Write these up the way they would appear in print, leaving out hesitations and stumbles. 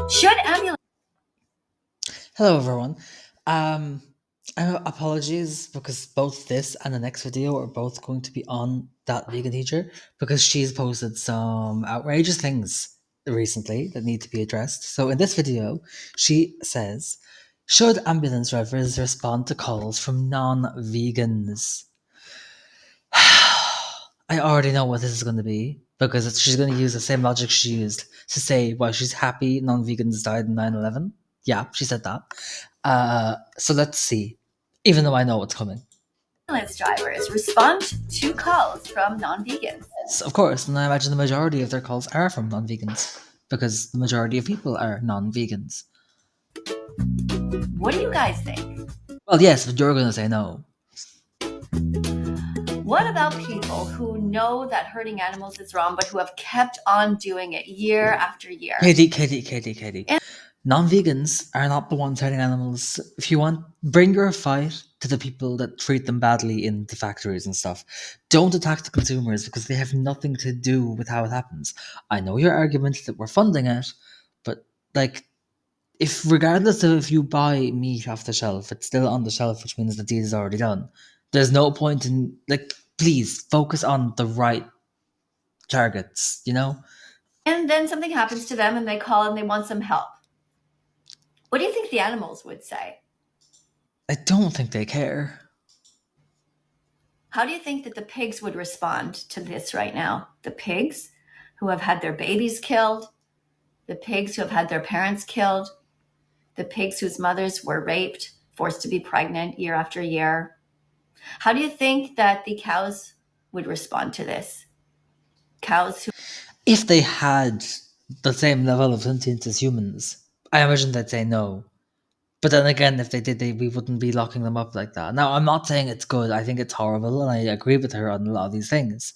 Should ambulance Hello, everyone. Um, Apologies because both this and the next video are both going to be on that vegan teacher because she's posted some outrageous things recently that need to be addressed. So, in this video, she says, should ambulance drivers respond to calls from non vegans? I already know what this is going to be because she's going to use the same logic she used to say why she's happy non vegans died in 9/11. Yeah, she said that. So let's see. Even though I know what's coming. drivers respond to calls from non-vegans? So, of course, and I imagine the majority of their calls are from non vegans because the majority of people are non vegans. What do you guys think? Well, yes, but you're going to say no. What about people who know that hurting animals is wrong, but who have kept on doing it year after year? Katie. Non-vegans are not the ones hurting animals. If you want, bring your fight to the people that treat them badly in the factories and stuff. Don't attack the consumers because they have nothing to do with how it happens. I know your argument that we're funding it, but like, if regardless of if you buy meat off the shelf, it's still on the shelf, which means the deed is already done. There's no point in like. Please focus on the right targets. You know. And then something happens to them and they call and they want some help. What do you think the animals would say? I don't think they care. How do you think that the pigs would respond to this right now? The pigs who have had their babies killed, the pigs who have had their parents killed, the pigs whose mothers were raped, forced to be pregnant year after year. How do you think that the cows would respond to this? Cows who If they had the same level of sentience as humans, I imagine they'd say no. But then again, if they did, we wouldn't be locking them up like that. Now, I'm not saying it's good. I think it's horrible, and I agree with her on a lot of these things.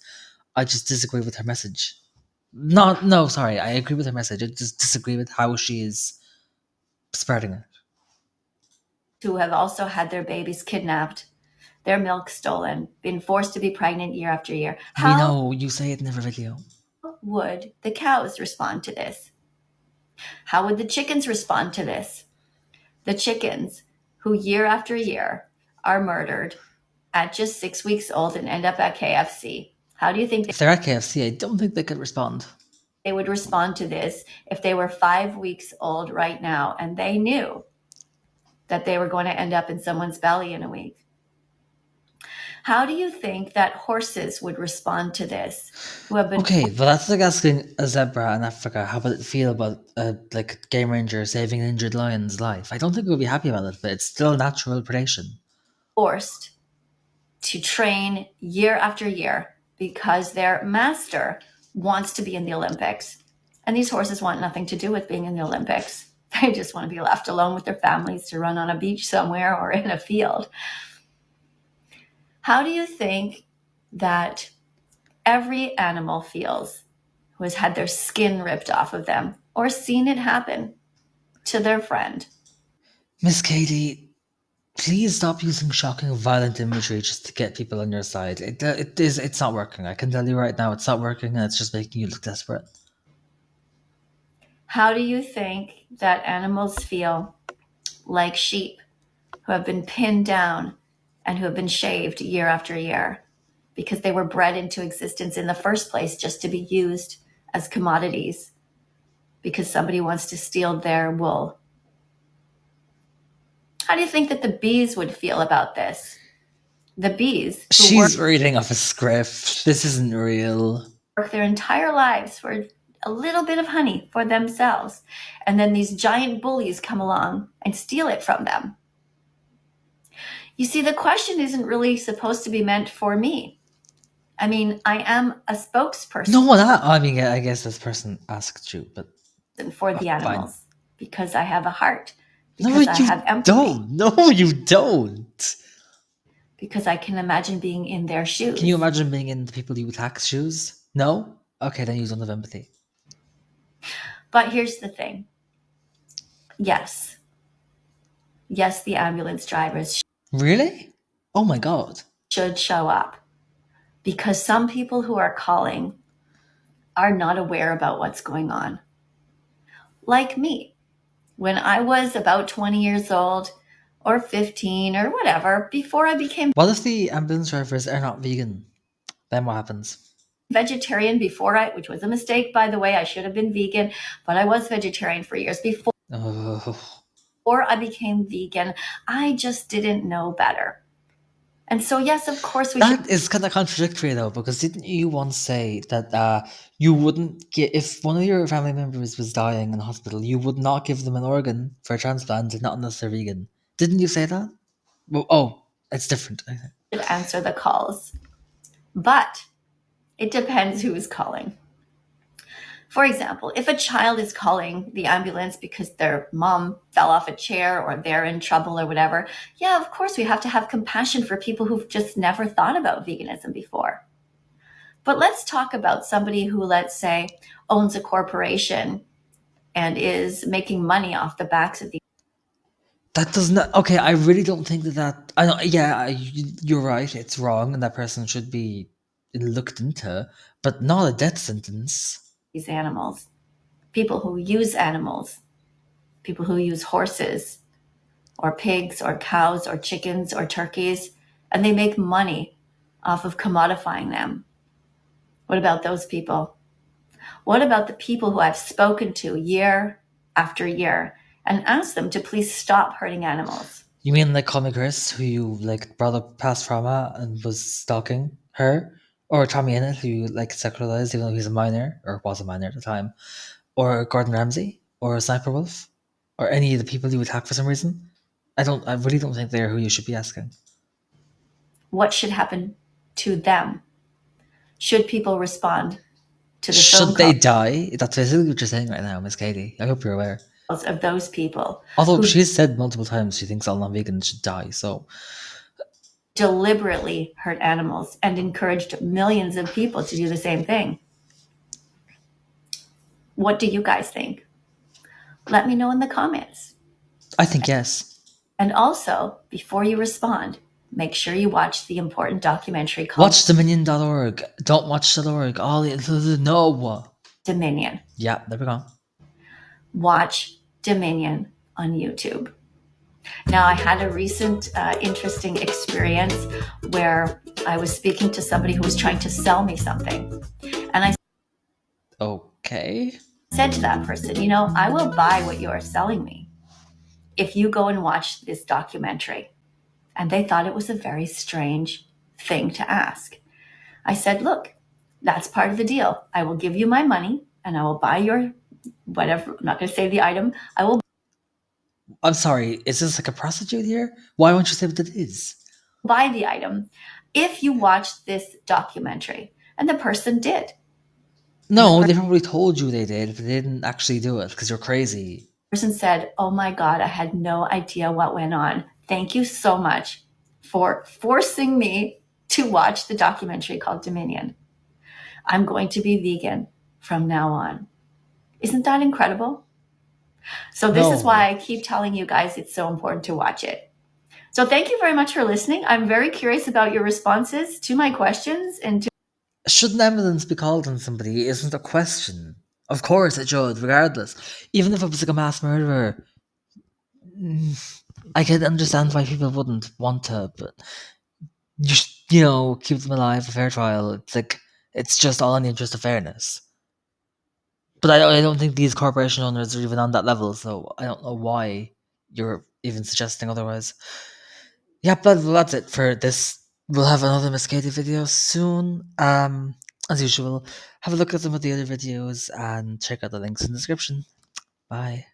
I just disagree with her message. Not, no, sorry, I agree with her message. I just disagree with how she is spreading it. have also had their babies kidnapped, their milk stolen, been forced to be pregnant year after year. We How know you say it in every video. would the cows respond to this? How would the chickens respond to this? The chickens who year after year are murdered at just 6 weeks old and end up at KFC. How do you think If they're at KFC, I don't think they could respond. they would respond to this if they were 5 weeks old right now and they knew that they were going to end up in someone's belly in a week? How do you think that horses would respond to this who have been Okay, well that's like asking a zebra in Africa how would it feel about like a game ranger saving an injured lion's life. I don't think we'll be happy about it, but it's still natural predation. forced to train year after year because their master wants to be in the Olympics? And these horses want nothing to do with being in the Olympics. They just want to be left alone with their families to run on a beach somewhere or in a field. How do you think that every animal feels who has had their skin ripped off of them or seen it happen to their friend? Miss Katie, please stop using shocking, violent imagery just to get people on your side. It's not working. I can tell you right now, it's not working, and it's just making you look desperate. How do you think that animals feel like sheep who have been pinned down and who have been shaved year after year because they were bred into existence in the first place just to be used as commodities because somebody wants to steal their wool? How do you think that the bees would feel about this? The bees who She's reading off a script. This isn't real. work their entire lives for a little bit of honey for themselves, and then these giant bullies come along and steal it from them. You see, the question isn't really supposed to be meant for me. I mean, I am a spokesperson No, that I mean, I guess this person asked you, but for the fine. animals because I have a heart, No, because I you have empathy, don't. No, you don't. because I can imagine being in their shoes. Can you imagine being in the people you attack's shoes? No? Okay, then you don't have empathy. But here's the thing. Yes, the ambulance drivers Really? Oh my god. should show up because some people who are calling are not aware about what's going on. Like me. when I was about 20 years old or 15 or whatever, before I became What if the ambulance drivers are not vegan? Then what happens? vegetarian, which was a mistake, by the way, I should have been vegan, but I was vegetarian for years. Before Oh. I became vegan, I just didn't know better. And so, yes, of course, we should That is kind of contradictory though, because didn't you once say that you wouldn't get if one of your family members was dying in hospital, you would not give them an organ for a transplant, not unless they're vegan? Didn't you say that? Well, oh, it's different. answer the calls. But it depends who's calling. For example, if a child is calling the ambulance because their mom fell off a chair or they're in trouble or whatever, yeah, of course, we have to have compassion for people who've just never thought about veganism before. But let's talk about somebody who, let's say, owns a corporation and is making money off the backs of these That does not. Okay, I really don't think that. I don't. Yeah, you're right. It's wrong, and that person should be looked into, but not a death sentence. animals, people who use animals, people who use horses or pigs or cows or chickens or turkeys, and they make money off of commodifying them. What about those people? What about the people who I've spoken to year after year and asked them to please stop hurting animals? You mean like Comic Chris, who you like brought up past trauma and was stalking her, or Tommy Innit, who you like sexualized even though he's a minor or was a minor at the time, or Gordon Ramsay, or Sniper Wolf, or any of the people you attack for some reason? I don't. I really don't think they're who you should be asking. What should happen to them? Should people respond to the phone Should they calls die? That's basically what you're saying right now, Miss Katie. I hope you're aware. of those people Although who she's said multiple times she thinks all non-vegans should die, so deliberately hurt animals and encouraged millions of people to do the same thing? What do you guys think? Let me know in the comments. I think yes. And also, before you respond, make sure you watch the important documentary called Watch Dominion.org. Don't watch .org. All no. Dominion. Yeah, there we go. Watch Dominion on YouTube. Now, I had a recent interesting experience where I was speaking to somebody who was trying to sell me something. And I Okay. said to that person, you know, I will buy what you are selling me if you go and watch this documentary. And they thought it was a very strange thing to ask. I said, look, that's part of the deal. I will give you my money and I will buy your whatever. I'm not going to say the item. I will I'm sorry, is this like a prostitute here? Why won't you say what it is? buy the item if you watch this documentary. And the person did. No, they probably told you they did, but they didn't actually do it because you're crazy. Person said, oh my God, I had no idea what went on. Thank you so much for forcing me to watch the documentary called Dominion. I'm going to be vegan from now on. Isn't that incredible? So this is why I keep telling you guys it's so important to watch it. So thank you very much for listening. I'm very curious about your responses to my questions and to Shouldn't evidence be called on somebody isn't a question. Of course it should, regardless. Even if it was like a mass murderer. I can understand why people wouldn't want to, but keep them alive, a fair trial. It's like, it's just all in the interest of fairness. But I don't think these corporation owners are even on that level, so I don't know why you're even suggesting otherwise. Yeah, but that's it for this. We'll have another Cascade video soon. As usual, have a look at some of the other videos and check out the links in the description. Bye.